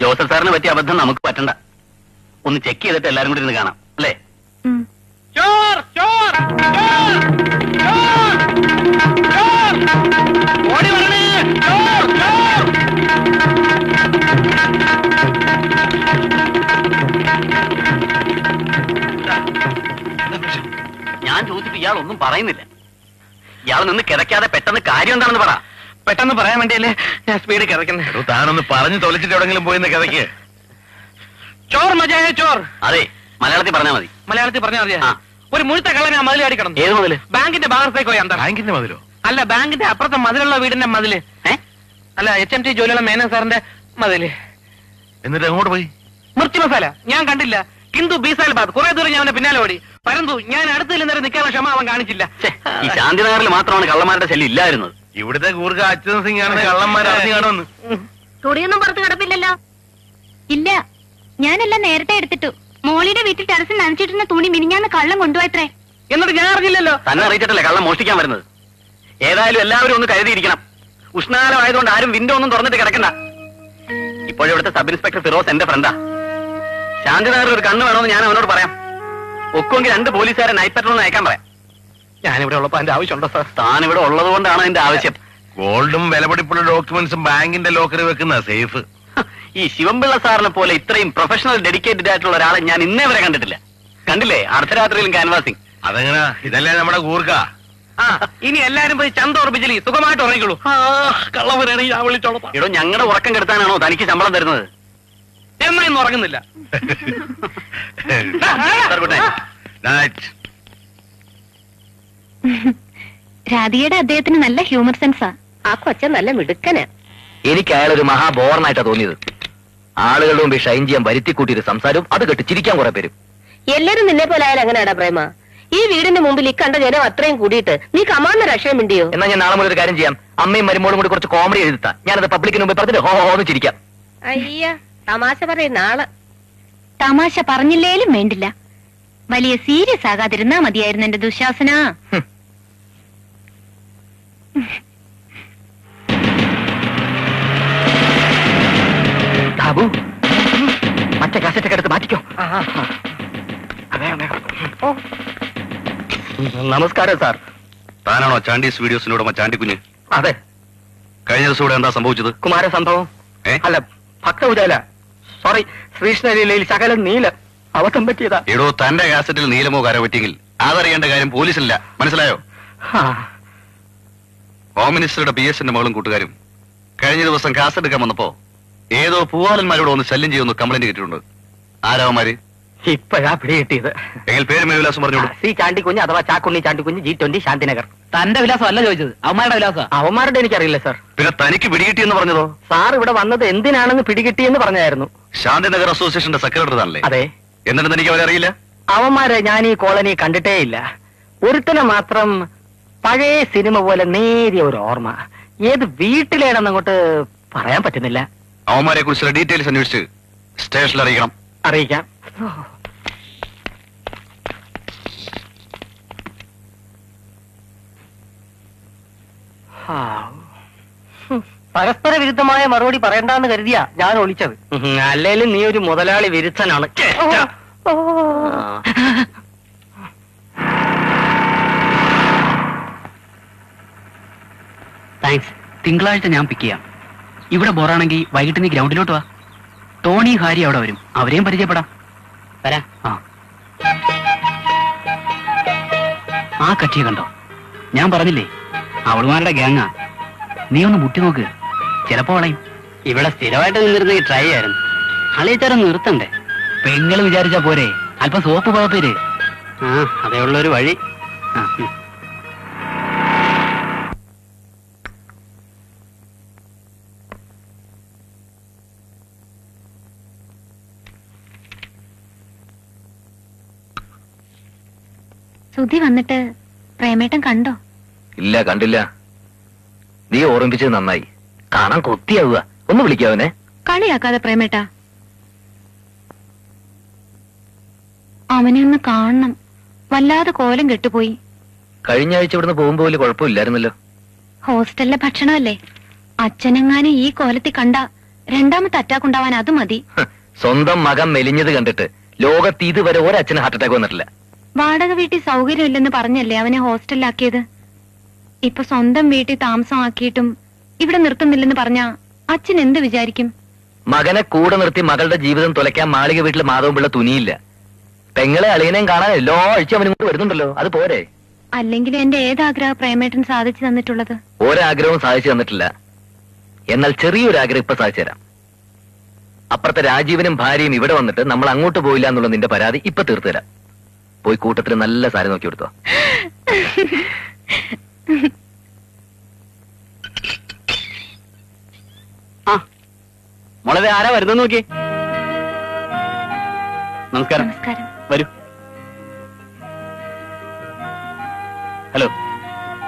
Joseph സാറിന് പറ്റിയ അബദ്ധം നമുക്ക് പറ്റണ്ട. ഒന്ന് ചെക്ക് ചെയ്തിട്ട് എല്ലാരും കൂടി ഇരുന്ന് കാണാം അല്ലേ? ഞാൻ ചോദിച്ചിട്ട് ഇയാൾ ഒന്നും പറയുന്നില്ല. ഇയാൾ നിന്ന് കിടക്കാതെ പെട്ടെന്ന് കാര്യം എന്താണെന്ന് പറ. പെട്ടെന്ന് പറയാൻ വേണ്ടിയല്ലേ ഞാൻ സ്പീഡ് കിടക്കുന്നത്. താനൊന്ന് പറഞ്ഞു തൊലച്ചിട്ട് എവിടെങ്കിലും പോയിന്ന് കിടക്ക്. ചോർ മജായ ചോർ. അതെ, മലയാളത്തിൽ പറഞ്ഞാൽ മതി. മലയാളത്തിൽ പറഞ്ഞാൽ മതിയാ? ഒരു മുഴുത്ത കള്ളനെ ആ മതിൽ അടിക്കണം. ഏത് മതില്? ബാങ്കിന്റെ ഭാഗത്തേക്ക് പോയി. എന്താ ബാങ്കിന്റെ മതിലോ? അല്ല, ബാങ്കിന്റെ അപ്പുറത്തെ മതിലുള്ള വീടിന്റെ മതില്. അല്ല, HMT ജോലിയുള്ള മേനൻ സാറിന്റെ മതില്. എന്നിട്ട് എങ്ങോട്ട് പോയി? മിർച്ചി മസാല ഞാൻ കണ്ടില്ല. കിന്തു ബീസാൽ ബാദ് കുറെ ദൂരം ഞാൻ അവന്റെ പിന്നാലെ ഓടി. പരന്തു ഞാൻ അടുത്തിൽ നേരം നിൽക്കാനുള്ള ക്ഷമ അവൻ കാണിച്ചില്ല. ഈ ശാന്തിനഗറിൽ മാത്രമാണ് കള്ളന്മാരുടെ ശല്യം ഇല്ലായിരുന്നത്. ഇവിടുത്തെ കൂർക്ക അച്യുതൻ സിംഗ് ആണെന്ന് കള്ളന്മാർ അറിഞ്ഞു കാണുമെന്ന്. തുണിയൊന്നും പുറത്ത് കിടപ്പില്ലല്ലോ. ഇല്ല, ഞാനെല്ലാം നേരത്തെ എടുത്തിട്ടു. മോളിയുടെ വീട്ടിൽ ടെറസിൽ നനച്ചിട്ടിരുന്ന തുണി മിനിഞ്ഞാന്ന് കള്ളം കൊണ്ടുപോയത്രേ. എന്നിട്ട് ഞാൻ അറിഞ്ഞില്ലല്ലോ. തന്നെ അറിയിച്ചിട്ടല്ലേ കള്ളം മോഷ്ടിക്കാൻ വരുന്നത്. ഏതായാലും എല്ലാവരും ഒന്ന് കരുതിയിരിക്കണം. ഉഷ്ണകാലമായതുകൊണ്ട് ആരും വിൻഡോ ഒന്നും തുറന്നിട്ട് കിടക്കണ്ട. ഇപ്പോഴിവിടുത്തെ സബ് ഇൻസ്പെക്ടർ ഫിറോസ് എന്റെ ഫ്രണ്ടാ. ശാന്തിനഗറിൽ ഒരു കണ്ണ് വേണമെന്ന് ഞാൻ അവനോട് പറയാം. ഒക്കുമെങ്കിൽ 2 പോലീസുകാരെ നൈറ്റ് പെട്രോൾ അയക്കാൻ പറയാം. ഞാനിവിടെ ഉള്ളപ്പോ അതിന്റെ ആവശ്യമുണ്ടോ സാർ? താൻ ഇവിടെ ഉള്ളത് കൊണ്ടാണ് അതിന്റെ ആവശ്യം. ഗോൾഡും വിലപിടിപ്പുള്ള ഡോക്യുമെന്റ്സും ബാങ്കിന്റെ ലോക്കറിൽ വെക്കുന്ന സേഫ്. ഈ ശിവംപിള്ള സാറിനെ പോലെ ഇത്രയും പ്രൊഫഷണൽ ഡെഡിക്കേറ്റഡ് ആയിട്ടുള്ള ഒരാളെ ഞാൻ ഇന്നേ വരെ കണ്ടിട്ടില്ല. കണ്ടില്ലേ അർദ്ധരാത്രിയിലും ക്യാൻവാസിംഗ്. അതെങ്ങനെ? ഇതല്ലേ നമ്മുടെ കൂർക്ക. ഇനി എല്ലാരും പോയി ചന്ത ഉറപ്പിച്ചില്ലേ സുഖമായിട്ട് ഉറങ്ങിക്കോളൂ. കള്ളവരാണെങ്കിൽ ഞാൻ വിളിച്ചോളാം. ഇടോ, ഞങ്ങളുടെ ഉറക്കം കെടുത്താനാണോ തനിക്ക് ശമ്പളം തരുന്നത്? എന്നാ ഇന്ന് ഉറങ്ങുന്നില്ല. രാധികയുടെ അദ്ദേഹത്തിന് നല്ല ഹ്യൂമർ സെൻസാ. ആ കൊച്ച നല്ല മിടുക്കനാ. എനിക്ക് അയാളൊരു മഹാബോറനായിട്ടാ തോന്നിയത്. ആളുകളുടെ മുമ്പ് ഷൈൻ ചെയ്യാൻ വരുത്തിക്കൂട്ടിയൊരു സംസാരവും അത് കെട്ടി ചിരിക്കാൻ കുറെ പേരും. എല്ലാരും നിന്നെ പോലെ ആയാലും അങ്ങനെയാടാ പ്രേമ. ഈ വീടിന്റെ മുമ്പിൽ ഈ കണ്ട ജനം അത്രയും കൂടിയിട്ട് നീ കമാന്ന രക്ഷയും മിണ്ടിയോ? എന്നാ ഞാൻ നാളെ മുതൽ ഒരു കാര്യം ചെയ്യാം. അമ്മയും മരുമോളും കൂടി കുറച്ച് കോമഡി എഴുതാം. ഞാനത് പബ്ലിക്കിന് മുമ്പ് പറഞ്ഞിട്ട് ഹോന്ന് ചിരിക്കാം. അയ്യ, തമാശ പറയുന്ന ആള്. തമാശ പറഞ്ഞില്ലേലും വേണ്ടില്ല, വലിയ സീരിയസ് ആകാതിരുന്നാ മതിയായിരുന്നു എന്റെ ദുശാസന. ബാബു, മറ്റേ കാസറ്റൊക്കെ എടുത്ത് മാറ്റിക്കോ. നമസ്കാരം സാർ. താനാണോ ചാണ്ടീസ് വീഡിയോസിനോട് ചാണ്ടിക്കുഞ്ഞ്? അതെ. കഴിഞ്ഞ ദിവസം ഇവിടെ എന്താ സംഭവിച്ചത്? കുമാര സംഭവം അല്ല, ഭക്തപൂജാല. സോറി, ശ്രീകൃഷ്ണലീലയിൽ ശകലം നീല അബദ്ധം പറ്റിയതാ. എടോ, തന്റെ കാസറ്റിൽ നീലമോ കര പറ്റിയെങ്കിൽ അതറിയേണ്ട കാര്യം പോലീസില്ല. മനസ്സിലായോ? ഹോം മിനിസ്റ്ററുടെ PS-ന്റെ മകളും കൂട്ടുകാരും കഴിഞ്ഞ ദിവസം കാസറ്റ് എടുക്കാൻ വന്നപ്പോ ഏതോ പൂവാലന്മാരോട് ഒന്ന് ശല്യം ചെയ്യുന്ന കംപ്ലൈന്റ് കിട്ടിയിട്ടുണ്ട്. ആരാവന്മാര്? ഇപ്പോഴാ പിടി കിട്ടിയത്. എങ്കിൽ പേര് മേൽവിലാസം പറഞ്ഞോളൂ. സി ചാണ്ടിക്കുഞ്ഞ് അഥവാ ചാക്കുണ്ണി ചാണ്ടിക്കുഞ്ഞ്, G20 ശാന്തിനഗർ. തന്റെ വിലാസം അല്ല ചോദിച്ചത്, അവന്മാരുടെ വിലാസം. അവന്മാരുടെ എനിക്കറിയില്ല സാർ. പിന്നെ തനിക്ക് പിടികിട്ടിയെന്ന് പറഞ്ഞതോ? സാർ ഇവിടെ വന്നത് എന്തിനാണെന്ന് പിടികിട്ടിയെന്ന് പറഞ്ഞായിരുന്നു. ശാന്തിനഗർ അസോസിയേഷന്റെ സെക്രട്ടറി താനല്ലേ? അതെ. എന്നിട്ട് തനിക്ക് അവരെ അറിയില്ല? അവന്മാരെ ഞാൻ ഈ കോളനി കണ്ടിട്ടേ ഇല്ല. ഒരുത്തനെ മാത്രം പഴയ സിനിമ പോലെ നേരിയ ഒരു ഓർമ്മ. ഏത് വീട്ടിലേണെന്ന് അങ്ങോട്ട് പറയാൻ പറ്റുന്നില്ല. അവന്മാരെ കുറിച്ചുള്ള ഡീറ്റെയിൽസ് അന്വേഷിച്ച് സ്റ്റേഷനിൽ അറിയിക്കണം. അറിയിക്കാം. പരസ്പര വിരുദ്ധമായ മറുപടി പറയണ്ടെന്ന് കരുതിയാ ഞാൻ ഒളിച്ചത്. അല്ലേലും നീ ഒരു മുതലാളി വിരുദ്ധനാണ്. താങ്ക്സ്. തിങ്കളാഴ്ച ഞാൻ പിക്ക് ചെയ്യാം. ഇവിടെ ബോറാണെങ്കിൽ വൈകിട്ട് നീ ഗ്രൗണ്ടിലോട്ട് വാ. ടോണി ഹാരി അവിടെ വരും, അവരെയും പരിചയപ്പെടാം. വരാം. ആ കക്ഷിയെ കണ്ടോ? ഞാൻ പറഞ്ഞില്ലേ അവളുമാരുടെ ഗ്യാങ്ങാ. നീ ഒന്ന് മുട്ടി നോക്ക്, ചിലപ്പോ വളയും. ഇവിടെ സ്ഥിരമായിട്ട് നിന്നിരുന്ന ഈ ട്രൈ ആയിരുന്നു. അളിയച്ചാരം നിർത്തണ്ടേ? പെങ്ങള് വിചാരിച്ചാ പോരെ, അല്പം സോപ്പ് പോകത്തേര്. അതേ ഉള്ളൊരു വഴി. സുധി വന്നിട്ട് പ്രേമേട്ടൻ കണ്ടോ? ഇല്ല, കണ്ടില്ല. നീ ഓർമ്മിപ്പിച്ചത് നന്നായി. കാണാൻ കൊത്തിയാവുക. ഒന്ന് വിളിക്കാവനെ. കളിയാക്കാതെ പ്രേമേട്ടാ. അവനെ ഒന്ന് കാണണം. വല്ലാതെ കോലം കെട്ടുപോയി. കഴിഞ്ഞ ആഴ്ച ഇവിടുന്ന് പോകുമ്പോ വലിയ കുഴപ്പമില്ലായിരുന്നല്ലോ. ഹോസ്റ്റലിലെ ഭക്ഷണമല്ലേ. അച്ഛനെങ്ങാനും ഈ കോലത്തിൽ കണ്ട രണ്ടാമത്തെ അറ്റാക്ക് ഉണ്ടാവാൻ അത് മതി. സ്വന്തം മകൻ മെലിഞ്ഞത് കണ്ടിട്ട് ലോകത്ത് ഇതുവരെ ഒരച്ഛന് ഹാർട്ട് അറ്റാക്ക് വന്നിട്ടില്ല. വാടക വീട്ടിൽ സൗകര്യമില്ലെന്ന് പറഞ്ഞല്ലേ അവനെ ഹോസ്റ്റലിലാക്കിയത്. ഇപ്പൊ സ്വന്തം വീട്ടിൽ താമസമാക്കിയിട്ടും ഇവിടെ നിർത്തുന്നില്ലെന്ന് പറഞ്ഞാ അച്ഛൻ എന്ത് വിചാരിക്കും? മകനെ കൂടെ നിർത്തി മകളുടെ ജീവിതം തുലയ്ക്കാൻ മാളിക വീട്ടിൽ മാധവൻപിള്ള തുനിയില്ല. പെങ്ങളെ അളിയനെയും കാണാൻ എല്ലാ ആഴ്ച അവനും കൊണ്ട് വരുന്നുണ്ടല്ലോ, അത് പോരെ? അല്ലെങ്കിൽ എന്റെ ഏതാഗ്രഹം പ്രേമേട്ടൻ സാധിച്ചു തന്നിട്ടുള്ളത്? ഒരാഗ്രഹവും സാധിച്ചു തന്നിട്ടില്ല. എന്നാൽ ചെറിയൊരു ആഗ്രഹം ഇപ്പൊ സാധിച്ചു തരാം. അപ്പുറത്തെ രാജീവനും ഭാര്യയും ഇവിടെ വന്നിട്ട് നമ്മൾ അങ്ങോട്ട് പോയില്ല എന്നുള്ള നിന്റെ പരാതി ഇപ്പൊ തീർത്തു തരാം. പോയി കൂട്ടത്തിൽ നല്ല സാരി നോക്കി കൊടുത്തോ. മോളെ ആരാ വരുന്നത് നോക്കി. നമസ്കാരം. നമസ്കാരം. വരൂ. ഹലോ.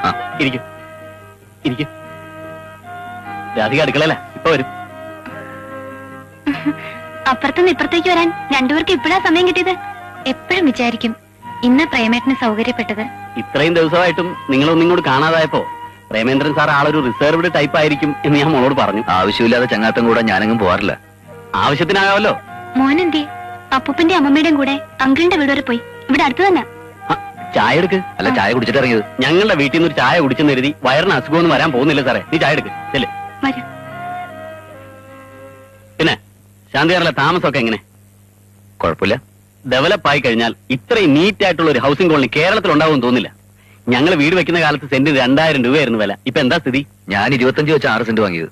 ആ ഇരിക്കൂ ഇരിക്കൂ. രാധിക അടുക്കളല്ല, ഇപ്പൊ വരും. അപ്പുറത്തുനിന്ന് ഇപ്പുറത്തേക്ക് വരാൻ രണ്ടുപേർക്ക് ഇപ്പോഴാ സമയം കിട്ടിയത്. എപ്പോഴും വിചാരിക്കും ഇന്ന് പ്രേമേട്ടന് സൗകര്യപ്പെട്ടത്. ഇത്രയും ദിവസമായിട്ടും നിങ്ങളൊന്നും ഇങ്ങോട്ട് കാണാതായപ്പോ പ്രേമേന്ദ്രൻ സാർ ആളൊരു റിസർവ്ഡ് ടൈപ്പ് ആയിരിക്കും എന്ന് ഞാൻ മോളോട് പറഞ്ഞു. ആവശ്യമില്ലാതെ ചങ്ങാത്തം കൂടെ ഞാനെങ്ങും പോവാറില്ല. ആവശ്യത്തിനാകാമല്ലോ. മോനെന്തി അപ്പൂപ്പന്റെ അമ്മമ്മയുടെയും കൂടെ അങ്കിളിന്റെ വീട് വരെ പോയി. ഇവിടെ അടുത്ത് തന്നെ. ചായ എടുക്ക്. അല്ല, ചായ കുടിച്ചിട്ട് ഇറങ്ങിയത്. ഞങ്ങളുടെ വീട്ടിൽ നിന്ന് ഒരു ചായ കുടിച്ചെന്ന് കരുതി വയറിന് അസുഖമൊന്നും വരാൻ പോകുന്നില്ല സാറേ. നീ ചായ എടുക്ക്. ചെല്ലേ. വരൂ. പിന്നെ ശാന്തിയാറിലെ താമസമൊക്കെ എങ്ങനെ? കുഴപ്പമില്ല. ഡെവലപ്പ് ആയി കഴിഞ്ഞാൽ ഇത്രയും നീറ്റ് ആയിട്ടുള്ള ഒരു ഹൗസിംഗ് കോളനി കേരളത്തിൽ ഉണ്ടാവും തോന്നില്ല. ഞങ്ങൾ വീട് വെക്കുന്ന കാലത്ത് സെന്റിന് 2000 രൂപയായിരുന്നു വില. ഇപ്പൊ എന്താ സ്ഥിതി? ഞാൻ 25 വെച്ച് 6 സെന്റ് വാങ്ങിയത്.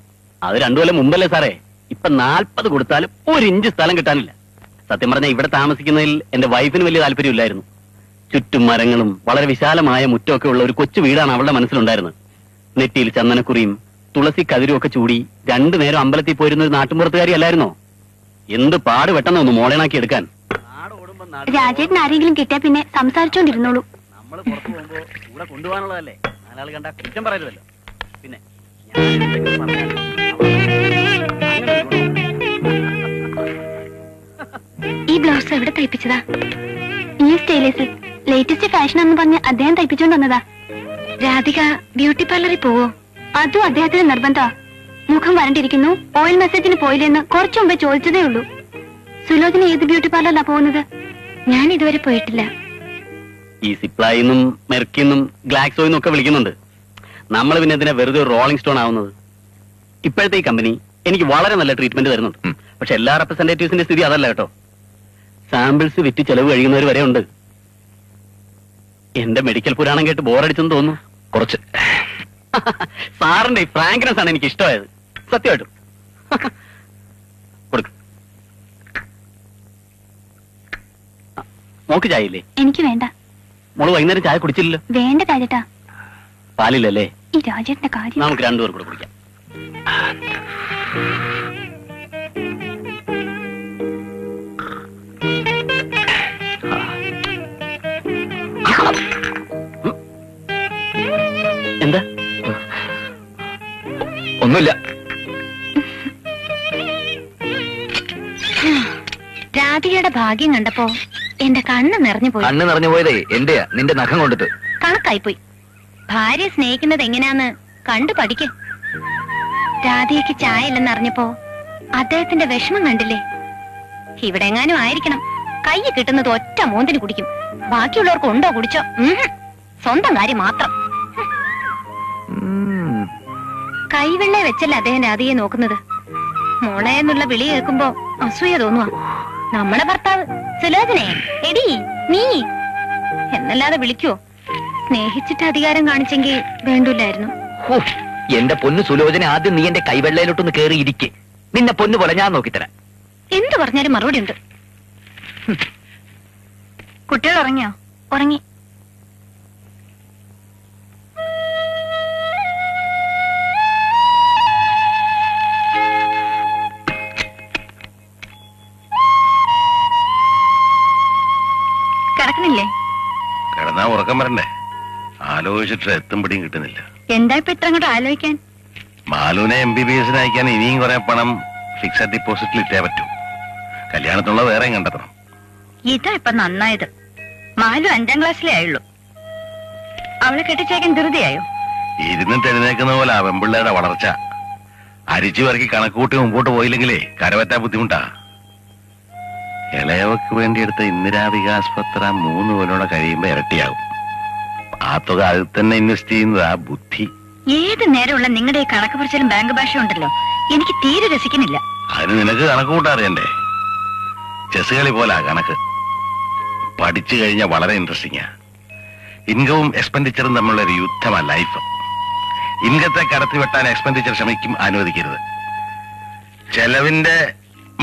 അത് 2 കൊല്ലം മുമ്പല്ലേ സാറേ. ഇപ്പൊ 40 കൊടുത്താലും 1 ഇഞ്ച് സ്ഥലം കിട്ടാനില്ല. സത്യം പറഞ്ഞാൽ ഇവിടെ താമസിക്കുന്നതിൽ എന്റെ വൈഫിന് വലിയ താല്പര്യമില്ലായിരുന്നു. ചുറ്റും മരങ്ങളും വളരെ വിശാലമായ മുറ്റമൊക്കെ ഉള്ള ഒരു കൊച്ചു വീടാണ് അവളുടെ മനസ്സിലുണ്ടായിരുന്നത്. നെറ്റിയിൽ ചന്ദനക്കുറിയും തുളസി കതിരും ഒക്കെ ചൂടി 2 നേരം അമ്പലത്തിൽ പോയിരുന്ന ഒരു നാട്ടുമ്പുറത്തുകാരി അല്ലായിരുന്നോ? എന്ത് പാട് വെട്ടെന്ന് ഒന്ന് മോളേണാക്കി എടുക്കാൻ. രാജേട്ടൻ ആരെങ്കിലും കിട്ടിയാ പിന്നെ സംസാരിച്ചോണ്ടിരുന്നോളൂ. നമ്മൾ പുറത്തു പോകുമ്പോ കൂടെ കൊണ്ടുപോകാനുള്ളതല്ലേ. 4 ആൾ കണ്ടാ കുറ്റം പറയരുതല്ലോ. പിന്നെ ഈ ബ്ലൗസ് എവിടെ തയ്പ്പിച്ചതാ? ഈ സ്റ്റൈലേഴ്സ് ലേറ്റസ്റ്റ് ഫാഷൻ എന്ന് പറഞ്ഞ് അദ്ദേഹം തയ്പ്പിച്ചോണ്ട് വന്നതാ. രാധിക ബ്യൂട്ടി പാർലറിൽ പോവോ? അതും അദ്ദേഹത്തിന് നിർബന്ധമാ. മുഖം വരണ്ടിരിക്കുന്നു, ഓയിൽ മെസ്സേജിന് പോയില്ലെന്ന് കുറച്ചു മുമ്പേ ചോദിച്ചതേ ഉള്ളൂ. സുലോചന ഏത് ബ്യൂട്ടി പാർലറിലാ പോകുന്നത്? ഞാൻ ഇതുവരെ പോയിട്ടില്ല. ഈ സിപ്ലായിന്നും മെർക്കിന്നും ഗ്ലാക്സോയിന്നും ഒക്കെ വിളിക്കുന്നുണ്ട്. നമ്മൾ പിന്നെ ഇതിനെ വെറുതെ ഒരു റോളിംഗ് സ്റ്റോൺ ആവുന്നത്. ഇപ്പോഴത്തെ ഈ കമ്പനി എനിക്ക് വളരെ നല്ല ട്രീറ്റ്മെന്റ് തരുന്നുണ്ട്. പക്ഷെ എല്ലാ റെപ്രസെന്റേറ്റീവ്സിന്റെ സ്ഥിതി അതല്ല കേട്ടോ. സാമ്പിൾസ് വിറ്റ് ചെലവ് കഴിയുന്നവർ വരെ ഉണ്ട്. എന്റെ മെഡിക്കൽ പുരാണം കേട്ട് ബോറടിച്ചെന്ന് തോന്നുന്നു. കുറച്ച്. സാറിന്റെ ഈ ഫ്രാങ്ക്നെസ് ആണ് എനിക്ക് ഇഷ്ടമായത്. സത്യമായിട്ടും. കൊടുക്ക. മോക്ക് ചായയില്ലേ? എനിക്ക് വേണ്ട. മോള് വൈകുന്നേരം ചായ കുടിച്ചില്ലല്ലോ. വേണ്ട രാജേട്ടാ. പാലില്ലല്ലേ? ഈ രാജേട്ടന്റെ കാര്യം നമുക്ക് 2 പേർ കൂടെ കുടിക്കാം. എന്താ? ഒന്നുമില്ല. രാധികയുടെ ഭാഗ്യം കണ്ടപ്പോ എന്റെ കണ്ണ് നിറഞ്ഞു പോയി. കണ്ണ് നിറഞ്ഞു പോയതേ എന്റെയാ, നിന്റെ നഖം കൊണ്ടിട്ട്. കണക്കായിപ്പോയി. ഭാര്യയെ സ്നേഹിക്കുന്നത് എങ്ങനെയാന്ന് കണ്ടു പഠിക്ക്. രാധികയ്ക്ക് ചായ ഇല്ലെന്ന് അറിഞ്ഞപ്പോ അദ്ദേഹത്തിന്റെ വിഷമം കണ്ടില്ലേ? ഇവിടെ എങ്ങാനും ആയിരിക്കണം. കൈ കിട്ടുന്നത് ഒറ്റ മൂന്നിന് കുടിക്കും. ബാക്കിയുള്ളവർക്ക് ഉണ്ടോ കുടിച്ചോ? സ്വന്തം കാര്യം മാത്രം. കൈവെള്ളെ വെച്ചല്ലേ അദ്ദേഹം രാധികയെ നോക്കുന്നത്. മോളെ എന്നുള്ള വിളി കേൾക്കുമ്പോ അസൂയ തോന്നുക. നമ്മുടെ ഭർത്താവ് സുലോചനെ എടി നീ എന്നല്ലാതെ വിളിക്കുവോ? സ്നേഹിച്ചിട്ട് അധികാരം കാണിച്ചെങ്കിൽ വേണ്ടില്ലായിരുന്നു. എന്റെ പൊന്നു സുലോചന, ആദ്യം നീ എന്റെ കൈവെള്ളയിലോട്ടൊന്ന് കേറി ഇരിക്കെ. നിന്നെ പൊന്നു പോലെ ഞാൻ നോക്കിത്തരാം. എന്ത് പറഞ്ഞാലും മറുപടി ഉണ്ട്. കുട്ടികൾ ഉറങ്ങിയോ? ഉറങ്ങി. കിടക്കണില്ലേ? കിടന്നാ ഉറക്കം വരണ്ടേ? ആലോചിച്ചിട്ട് എത്തും പിടിയും കിട്ടുന്നില്ല. എന്താ ഇപ്പൊ ഇത്ര അങ്ങോട്ട് ആലോചിക്കാൻ? മാലുവിനെ MBBS അയക്കാൻ ഇനിയും കുറെ പണം ഫിക്സഡ് ഡിപ്പോസിറ്റിൽ ഇട്ടേ പറ്റൂ. കല്യാണത്തിനുള്ള വേറെ കണ്ടെത്തണം. ഇതാ ഇപ്പൊ നന്നായത്. മാലു 5ാം ക്ലാസ്സിലേ ആയുള്ളൂ. അവളെ കെട്ടിച്ചേക്കാൻ ധൃതിയായോ? ഇരുന്നിട്ട് എഴുന്നേക്കുന്ന പോലെ ആ പെമ്പിള്ളയുടെ വളർച്ച. അരിച്ചു പറക്കി കണക്കൂട്ടി മുമ്പോട്ട് പോയില്ലെങ്കിലേ കരവറ്റാൻ ബുദ്ധിമുട്ടാ. ഇളയവക്ക് വേണ്ടി എടുത്ത ഇന്ദിരാവികാസ് പത്ര 3 കൊല്ലോടെ കഴിയുമ്പോ ഇരട്ടിയാകും. ആ തുക അതിൽ തന്നെ ഇൻവെസ്റ്റ് ചെയ്യുന്നതാ ബുദ്ധി. ഏത് നേരമുള്ള നിങ്ങളുടെ ഈ കണക്ക് പറച്ചിലും ബാങ്ക് ഭാഷ ഉണ്ടല്ലോ, എനിക്ക് തീരെ രസിക്കുന്നില്ല. അതിന് നിനക്ക് കണക്ക് കൂട്ടാറിയണ്ടേ? ചെസ് കളി പോലാ കണക്ക്. പഠിച്ചു കഴിഞ്ഞാൽ വളരെ ഇൻട്രസ്റ്റിംഗാ. ഇൻകവും എക്സ്പെൻഡിച്ചറും തമ്മിലുള്ള ഒരു യുദ്ധമാ ലൈഫ്. ഇൻകത്തെ കടത്തി വെട്ടാൻ എക്സ്പെൻഡിച്ചർ ശ്രമിക്കും, അനുവദിക്കരുത്. ചെലവിന്റെ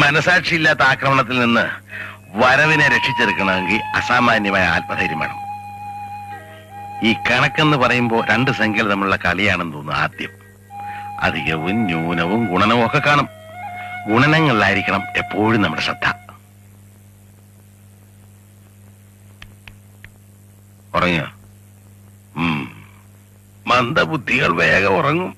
മനസാക്ഷിയില്ലാത്ത ആക്രമണത്തിൽ നിന്ന് വരവിനെ രക്ഷിച്ചെടുക്കണമെങ്കിൽ അസാമാന്യമായ ആത്മധൈര്യം വേണം. ഈ കണക്കെന്ന് പറയുമ്പോൾ 2 സംഖ്യകൾ തമ്മിലുള്ള കളിയാണെന്ന് തോന്നുന്നു. ആദ്യം അധികവും ന്യൂനവും ഗുണനവും ഒക്കെ കാണും. ഗുണനങ്ങളിലായിരിക്കണം എപ്പോഴും നമ്മുടെ ശ്രദ്ധ. ഉറങ്ങിയോ? മന്ദബുദ്ധികൾ വേഗം ഉറങ്ങും.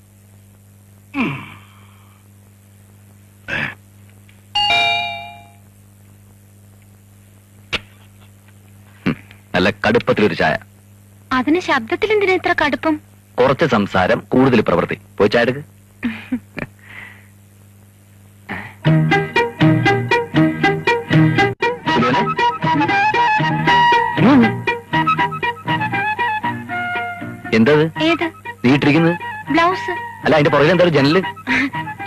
നല്ല കടുപ്പത്തിലൊരു ചായ. അതിന് ശബ്ദത്തിൽ എന്തിനാ ഇത്ര കടുപ്പം? കുറച്ച് സംസാരം, കൂടുതൽ പ്രവൃത്തി. പോയി ചായ എടുക്ക്. എന്തത് ഏത് നീട്ടിരിക്കുന്നത്? ബ്ലൗസ്. അല്ല, അതിന്റെ പുറകിൽ എന്താ ജനല്?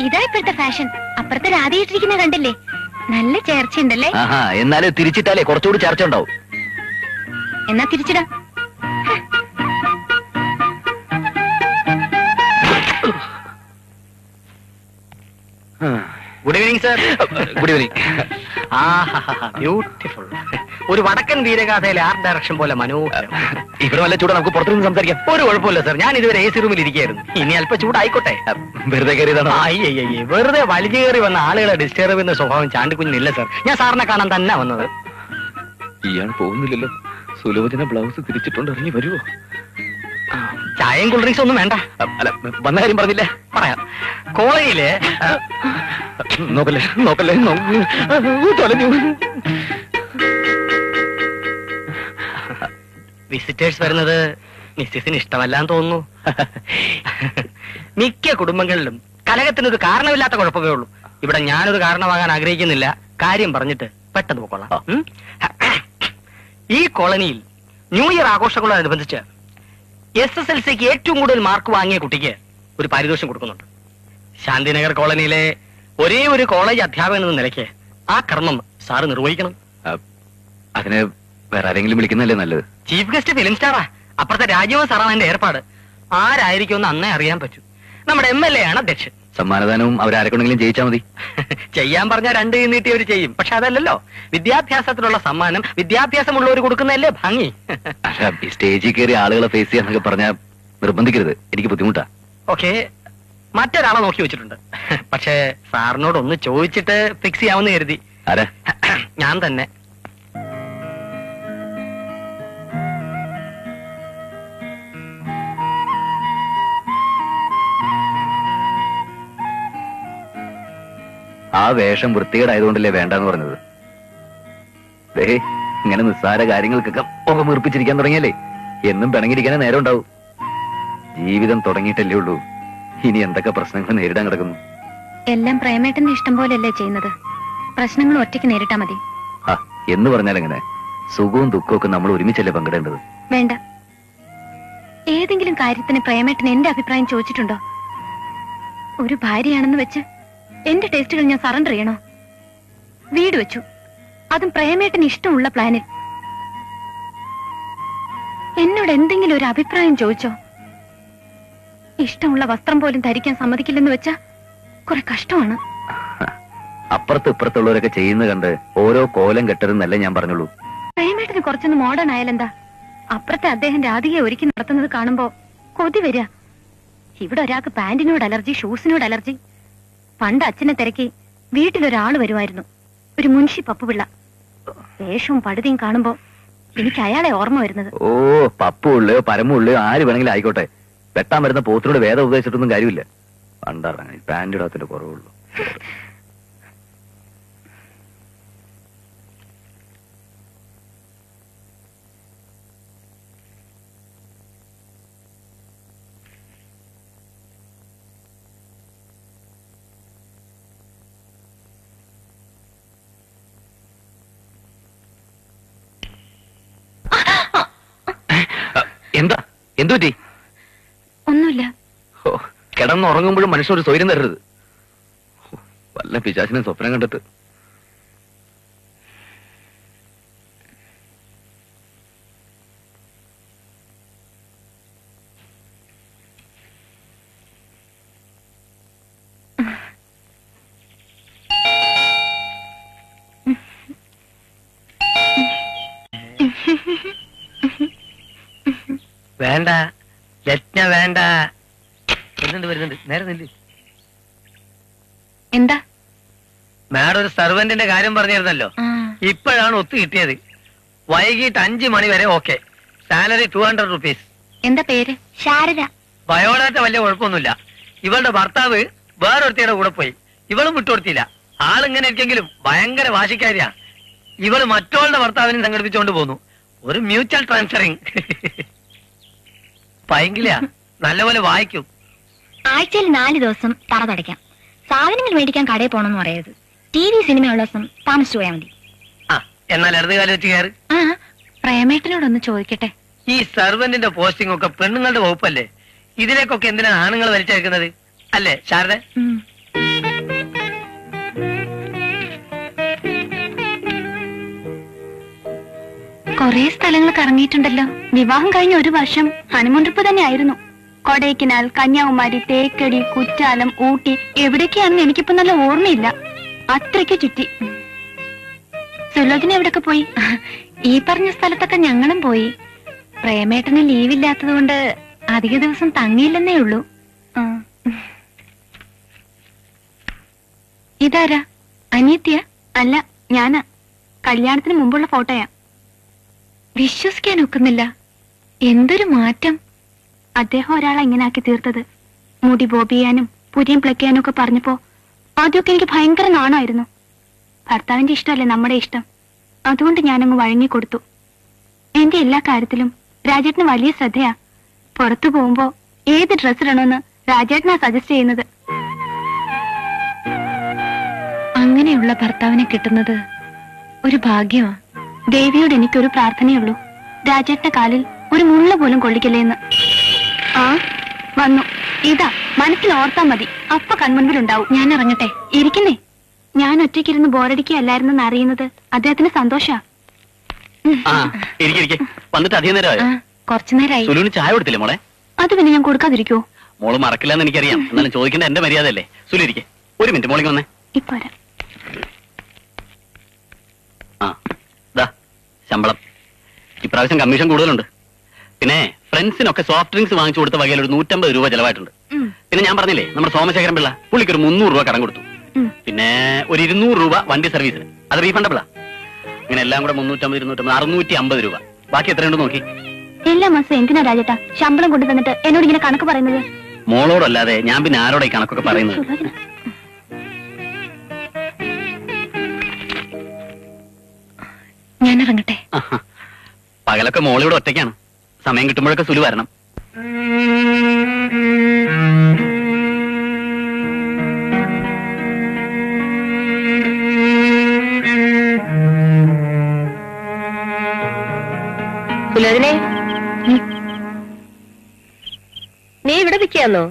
ഇതാ ഇപ്പോഴത്തെ ഫാഷൻ. അപ്പുറത്തെ രാധയിട്ടിരിക്കുന്ന കണ്ടില്ലേ? നല്ല ചേർച്ചയുണ്ടല്ലേ? ആഹാ, എന്നാലും തിരിച്ചിട്ടാലേ കുറച്ചുകൂടി ചർച്ച ഉണ്ടാവും. എന്നാ തിരിച്ചിടാം. Good evening sir. Good evening. Beautiful. ഒരു വടക്കൻ വീരഗാഥയിലെ ആർട്ട് ഡയറക്ഷൻ പോലെ മനോഹരം. ഇവിടെ വല്ല ചൂടാ, നമുക്ക് പുറത്തുനിന്ന് സംസാരിക്കാം. ഒരു കുഴപ്പമില്ല സർ, ഞാൻ ഇതുവരെ AC റൂമിൽ ഇരിക്കുകയായിരുന്നു. ഇനി അല്പം ചൂടായിക്കോട്ടെ. വെറുതെ കയറിയതാണോ? അയ്യയ്യേ, വെറുതെ വലിച്ചു കയറി വന്ന ആളുകളെ ഡിസ്റ്റർബ് ചെയ്യുന്ന സ്വഭാവം ചാണ്ടിക്കുഞ്ഞിനില്ല സർ. ഞാൻ സാറിനെ കാണാൻ തന്നെ വന്നത്. ഇയാൾ പോകുന്നില്ലല്ലോ. സുലോചന ബ്ലൗസ് തിരിച്ചിട്ടുണ്ട്, ഇറങ്ങി വരുമോ? ചായയും കൂൾ ഡ്രിങ്ക്സ് ഒന്നും വേണ്ട. അല്ല, വന്ന കാര്യം പറഞ്ഞില്ലേ? പറയാം. കോളേജില് നോക്കല്ലേ നോക്കല്ലേ, തൊലഞ്ഞു. വിസിറ്റേഴ്സ് വരുന്നത് മിസ്സിസിന് ഇഷ്ടമല്ലാന്ന് തോന്നുന്നു. മിക്ക കുടുംബങ്ങളിലും കലഹത്തിനൊരു കാരണമില്ലാത്ത കുഴപ്പമേ ഉള്ളൂ. ഇവിടെ ഞാനൊരു കാരണമാകാൻ ആഗ്രഹിക്കുന്നില്ല. കാര്യം പറഞ്ഞിട്ട് പെട്ടെന്ന് പോയിക്കൊള്ളാം. ഈ കോളനിയിൽ ന്യൂ ഇയർ ആഘോഷങ്ങളോടനുബന്ധിച്ച് SSLCക്ക് ഏറ്റവും കൂടുതൽ മാർക്ക് വാങ്ങിയ കുട്ടിക്ക് ഒരു പാരിതോഷം കൊടുക്കുന്നുണ്ട്. ശാന്തിനഗർ കോളനിയിലെ ഒരേ ഒരു കോളേജ് അധ്യാപകൻ എന്ന നിലയ്ക്ക് ആ കർമ്മം സാറ് നിർവഹിക്കണം. അതിന് വേറെ ആരെങ്കിലും വിളിക്കുന്നല്ലേ നല്ലത്? ചീഫ് ഗസ്റ്റ് ഫിലിം സ്റ്റാറാ. അപ്പുറത്തെ രാജീവൻ സാറാണ് എന്റെ ഏർപ്പാട്. ആരായിരിക്കുമെന്ന് അന്നേ അറിയാൻ പറ്റൂ. നമ്മുടെ MLA ആണ് അധ്യക്ഷൻ. സമ്മാനദാനവും അവരാരെക്കൊണ്ടെങ്കിലും ജയിച്ചാൽ മതി. ചെയ്യാൻ പറഞ്ഞാൽ 2 കൈ നീട്ടി അവർ ചെയ്യും. പക്ഷെ അതല്ലല്ലോ, വിദ്യാഭ്യാസത്തിനുള്ള സമ്മാനം വിദ്യാഭ്യാസമുള്ളവർ കൊടുക്കുന്നതല്ലേ ഭംഗി. ഈ സ്റ്റേജിൽ കയറി ആളുകളെ ഫേസ് ചെയ്യാന്നൊക്കെ പറഞ്ഞാൽ നിർബന്ധിക്കരുത്, എനിക്ക് ബുദ്ധിമുട്ടാ. ഓക്കെ, മറ്റൊരാളെ നോക്കി വെച്ചിട്ടുണ്ട്. പക്ഷേ സാറിനോട് ഒന്ന് ചോദിച്ചിട്ട് ഫിക്സ് ചെയ്യാമെന്ന് കരുതി. ആരാ? ഞാൻ തന്നെ. ആ വേഷം വൃത്തികേടായതുകൊണ്ടല്ലേ വേണ്ടെന്ന് പറഞ്ഞത്. ഇങ്ങനെ നിസ്സാര കാര്യങ്ങൾക്കൊക്കെ മുഖം വീർപ്പിച്ചിരിക്കാൻ തുടങ്ങിയല്ലേ എന്നും പിണങ്ങിയിരിക്കാനേ നേരം ഉണ്ടാവും. ജീവിതം തുടങ്ങിയിട്ടല്ലേ ഉള്ളൂ. ഇനി എന്തൊക്കെ പ്രശ്നങ്ങൾ നേരിടാൻ കിടക്കുന്നു. എല്ലാം പ്രേമേട്ടന്റെ ഇഷ്ടം പോലെയല്ലേ ചെയ്യുന്നത്. പ്രശ്നങ്ങൾ ഒറ്റയ്ക്ക് നേരിട്ടാ മതി. എന്ന് പറഞ്ഞാൽ എങ്ങനെ? സുഖവും ദുഃഖവും ഒക്കെ നമ്മൾ ഒരുമിച്ചല്ലേ പങ്കിടേണ്ടത്? വേണ്ട. ഏതെങ്കിലും കാര്യത്തിന് പ്രേമേട്ടൻ എന്റെ അഭിപ്രായം ചോദിച്ചിട്ടുണ്ടോ? ഒരു ഭാര്യയാണെന്ന് വെച്ച് എന്റെ ടേസ്റ്റുകൾ ഞാൻ സറണ്ടർ ചെയ്യണോ? വീട് വെച്ചു, അതും പ്രേമേട്ടന് ഇഷ്ടമുള്ള പ്ലാനിൽ. എന്നോട് എന്തെങ്കിലും ഒരു അഭിപ്രായം ചോദിച്ചോ? ഇഷ്ടമുള്ള വസ്ത്രം പോലും ധരിക്കാൻ സമ്മതിക്കില്ലെന്ന് വെച്ചാ കുറെ കഷ്ടമാണ്. അപ്പുറത്ത് ഇപ്പുറത്തുള്ളവരൊക്കെ ചെയ്യുന്നത് കണ്ട് ഓരോ കോലം കെട്ടരുന്നല്ലേ ഞാൻ പറഞ്ഞുള്ളൂ. പ്രേമേട്ടന് കുറച്ചൊന്ന് മോഡേൺ ആയാലെന്താ? അപ്പുറത്തെ അദ്ദേഹം രാധികയെ ഒരുക്കി നടത്തുന്നത് കാണുമ്പോ കൊതി വരിക. ഇവിടെ ഒരാൾക്ക് പാന്റിനോട് അലർജി, ഷൂസിനോട് അലർജി. പണ്ട് അച്ഛനെ തിരക്കി വീട്ടിലൊരാള് വരുമായിരുന്നു, ഒരു മുൻഷി പപ്പുപിള്ള. വേഷവും പടുതിയും കാണുമ്പോ എനിക്ക് അയാളെ ഓർമ്മ വരുന്നത്. ഓ, പപ്പുള്ളയോ പരമുള്ളയോ ആര് വേണമെങ്കിലും ആയിക്കോട്ടെ, വെട്ടാൻ വരുന്ന പോത്തിനോട് വേദം ഉപദേശിച്ചിട്ടൊന്നും കാര്യമില്ല. പണ്ടറിഞ്ഞ പാന്റ് ഇടാത്തിന്റെ കുറവുള്ളൂ. എന്താ എന്തു പറ്റി? ഒന്നുമില്ല. ഓ, കിടന്നുറങ്ങുമ്പോഴും മനുഷ്യൻ ഒരു സ്വൈര്യം തരരുത്. വല്ല പിശാചിനെ സ്വപ്നം കണ്ടിട്ട്. വേണ്ട രത്ന വേണ്ട. വരുന്നുണ്ട് നേരെ നില്ല്. എന്താ? മാഡം ഒരു സർവന്റിന്റെ കാര്യം പറഞ്ഞിരുന്നല്ലോ, ഇപ്പോഴാണ് ഒത്തു കിട്ടിയത്. വൈകിട്ട് 5 മണി വരെ ഓക്കെ. Salary 200 rupees. എന്താ പേര്? ശാരദ. ബയോഡാറ്റ വലിയ കുഴപ്പമൊന്നുമില്ല. ഇവളുടെ ഭർത്താവ് വേറൊരുത്തിയുടെ കൂടെ പോയി. ഇവളും വിട്ടുകൊടുത്തില്ല. ആളിങ്ങനെ ഇരിക്കെങ്കിലും ഭയങ്കര വാശിക്കാരിയാ. ഇവള് മറ്റോളുടെ ഭർത്താവിനെ സംഘടിപ്പിച്ചുകൊണ്ട് പോന്നു. ഒരു മ്യൂച്വൽ ട്രാൻസ്ഫറിങ്. പൈങ്കിളിയാ, നല്ലപോലെ വായിക്കും. ആഴ്ചയിൽ 4 ദിവസം തറ തുടയ്ക്കാം. സാധനങ്ങൾ മേടിക്കാൻ കടയിൽ പോണെന്ന് പറയരുത്. TV സിനിമയുള്ള ദിവസം താമസിച്ചു പോയാൽ മതി. ആ, എന്നാൽ ഇടതുകാലം വെച്ച് കയറി. ആ, പ്രേമേട്ടനോടൊന്ന് ചോദിക്കട്ടെ. ഈ സർവന്റിന്റെ പോസ്റ്റിംഗ് ഒക്കെ പെണ്ണുങ്ങളുടെ വകുപ്പല്ലേ? ഇതിലേക്കൊക്കെ എന്തിനാണ് ആണുങ്ങൾ വലിച്ചേക്കുന്നത്? അല്ലേ ശാരദ? കൊറേ സ്ഥലങ്ങൾ കറങ്ങിയിട്ടുണ്ടല്ലോ. വിവാഹം കഴിഞ്ഞ 1 വർഷം ഹണിമൂൺ ട്രിപ്പ് തന്നെ ആയിരുന്നു. കൊടൈക്കനാൽ, കന്യാകുമാരി, തേക്കടി, കുറ്റാലം, ഊട്ടി, എവിടേക്കാണെന്ന് എനിക്കിപ്പോ നല്ല ഓർമ്മയില്ല. അത്രയ്ക്ക് ചുറ്റി. സുലോചന എവിടൊക്കെ പോയി? ഈ പറഞ്ഞ സ്ഥലത്തൊക്കെ ഞങ്ങളും പോയി. പ്രേമേട്ടന് ലീവില്ലാത്തത് കൊണ്ട് അധിക ദിവസം തങ്ങിയില്ലെന്നേ ഉള്ളൂ. ഇതാരാ? അനിയത്തിയ? അല്ല, ഞാനാ. കല്യാണത്തിന് മുമ്പുള്ള ഫോട്ടോയാ. വിശ്വസിക്കാൻ ഒക്കുന്നില്ല. എന്തൊരു മാറ്റം. അദ്ദേഹം ഒരാളെ ഇങ്ങനെ ആക്കി തീർത്തത്. മുടി ബോബ് ചെയ്യാനും പുരിയും പ്ലക്കാനും ഒക്കെ പറഞ്ഞപ്പോ ആദ്യമൊക്കെ എനിക്ക് ഭയങ്കര നാണമായിരുന്നു. ഭർത്താവിന്റെ ഇഷ്ടമല്ലേ നമ്മുടെ ഇഷ്ടം. അതുകൊണ്ട് ഞാനങ്ങ് വഴങ്ങിക്കൊടുത്തു. എന്റെ എല്ലാ കാര്യത്തിലും രാജേട്ടന് വലിയ ശ്രദ്ധയാ. പുറത്തു പോകുമ്പോ ഏത് ഡ്രസ് ഇടണമെന്ന് രാജേട്ടനാ സജസ്റ്റ് ചെയ്യുന്നത്. അങ്ങനെയുള്ള ഭർത്താവിനെ കിട്ടുന്നത് ഒരു ഭാഗ്യമാ. ദേവിയോട് എനിക്കൊരു പ്രാർത്ഥനയുള്ളൂ, രാജേട്ടന്റെ കാലിൽ ഒരു മുള്ള പോലും കൊള്ളിക്കല്ലേ എന്ന്. ആ വന്നു. ഇതാ മനസ്സിൽ ഓർത്താ മതി, അപ്പൊ കൺമുൻപിലുണ്ടാവും. ഞാൻ ഇറങ്ങട്ടെ? ഇരിക്കുന്നേ. ഞാൻ ഒറ്റയ്ക്കിരുന്ന് ബോറടിക്കുകയല്ലായിരുന്നെന്ന് അറിയുന്നത് അദ്ദേഹത്തിന് സന്തോഷാ. വന്നിട്ട് അധികം നേരമായോ? കുറച്ചു നേരമായി. സുലുവിന് ചായ കൊടുത്തില്ലേ മോളെ? അത് പിന്നെ ഞാൻ കൊടുക്കാതിരിക്കോ? മോള് മറക്കില്ലെന്ന് എനിക്കറിയാം. എന്നാലും ചോദിക്കേണ്ട എന്റെ മര്യാദയല്ലേ. സുലു ഇരിക്കെ. 1 മിനിറ്റ് മോളിക്ക് വന്നേ. ഇപ്പൊ വരാം. ആ ദാ ശമ്പളം. ഇപ്രാവശ്യം കമ്മീഷൻ കൂടുതലുണ്ട്. പിന്നെ ഫ്രണ്ട്സിനൊക്കെ സോഫ്റ്റ് ഡ്രിങ്ക്സ് വാങ്ങിച്ചു കൊടുത്ത വകയിൽ ഒരു 150 രൂപ ചെലവായിട്ടുണ്ട്. പിന്നെ ഞാൻ പറഞ്ഞില്ലേ, നമ്മുടെ സോമശേഖരൻ പിള്ള, പുള്ളിക്ക് ഒരു 300 രൂപ കടം കൊടുത്തു. പിന്നെ ഒരു 200 രൂപ വണ്ടി സർവീസിന്, അത് റീഫണ്ടബിളാ. ഇങ്ങനെ എല്ലാം കൂടെ 350, 250, 650 രൂപ. ബാക്കി എത്രയുണ്ട് നോക്കി. എല്ലാ മാസം എന്തിനാ രാജേട്ടാ ശമ്പളം കൊണ്ടു തന്നിട്ട് എന്നോട് ഇങ്ങനെ കണക്ക് പറയുന്നത്? മോളോടല്ലാതെ ഞാൻ പിന്നെ ആരോടെ ഈ കണക്കൊക്കെ പറയുന്നത്? ഞാൻ ഇറങ്ങട്ടെ? പകലൊക്കെ മോളിവിടെ ഒറ്റയ്ക്കാണ്. സമയം കിട്ടുമ്പോഴൊക്കെ സുലു വരണം. സുലോചനെ, നീ ഇവിടെ നിൽക്കാന്നോ?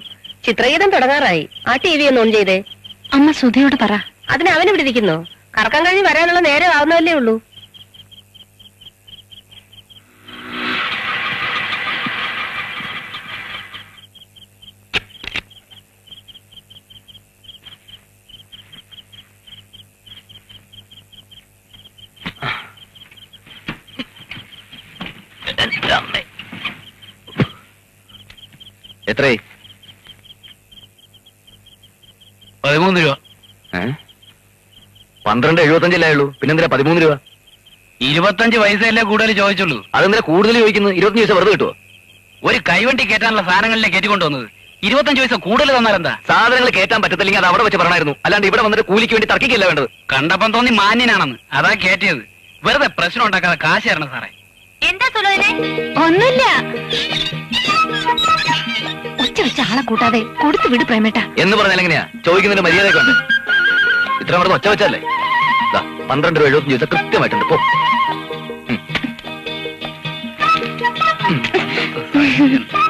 ചിത്രഗീതം തുടങ്ങാറായി. ആ TV ഒന്ന് ഓൺ ചെയ്തേ. അമ്മ സുധയോട് പറ. അതിന് അവൻ ഇവിടെ ഇരിക്കുന്നോ? കറക്കം കഴിഞ്ഞ് വരാനുള്ള നേരം ആവുന്നതല്ലേ ഉള്ളൂ. എത്രയായി? 13 രൂപ. 12.75 ഉള്ളൂ. പിന്നെന്തിനാ 13 രൂപ? 25 പൈസയല്ലേ കൂടുതൽ ചോദിച്ചുള്ളൂ. അതെന്തിനാ കൂടുതൽ ചോദിക്കുന്നത്? 25 പൈസ വെറുതെ കിട്ടുമോ? ഒരു കൈവണ്ടി കയറ്റാനുള്ള സാധനങ്ങളിലെ കയറ്റിക്കൊണ്ടുവന്നത് 25 പൈസ കൂടുതൽ തന്നാലെന്താ? സാധനങ്ങൾ കയറ്റാൻ പറ്റത്തില്ലെങ്കിൽ അത് അവിടെ വെച്ച് പറയണമായിരുന്നു. അല്ലാണ്ട് ഇവിടെ വന്നിട്ട് കൂലിക്ക് വേണ്ടി തർക്കിക്കില്ല വേണ്ടത്. കണ്ടപ്പം തോന്നി മാന്യനാണെന്ന്, അതാ കയറ്റിയത്. വെറുതെ പ്രശ്നം ഉണ്ടാക്കാതെ കാശ് തരണം സാറേ. എന്താ സുലോചനെ? ഒന്നുമില്ല. ഒച്ച വെച്ച ആളെ കൂട്ടാതെ കൊടുത്തു വിട് പ്രേമേട്ട. എന്ന് പറഞ്ഞാൽ എങ്ങനെയാ? ചോദിക്കുന്നതിന്റെ മര്യാദയൊക്കെ ഉണ്ട്. ഇത്ര മറന്ന് ഒച്ച വെച്ചല്ലേ? 12.75 രൂപ കൃത്യമായിട്ടുണ്ട്. പോ. ശരിയെന്നാ.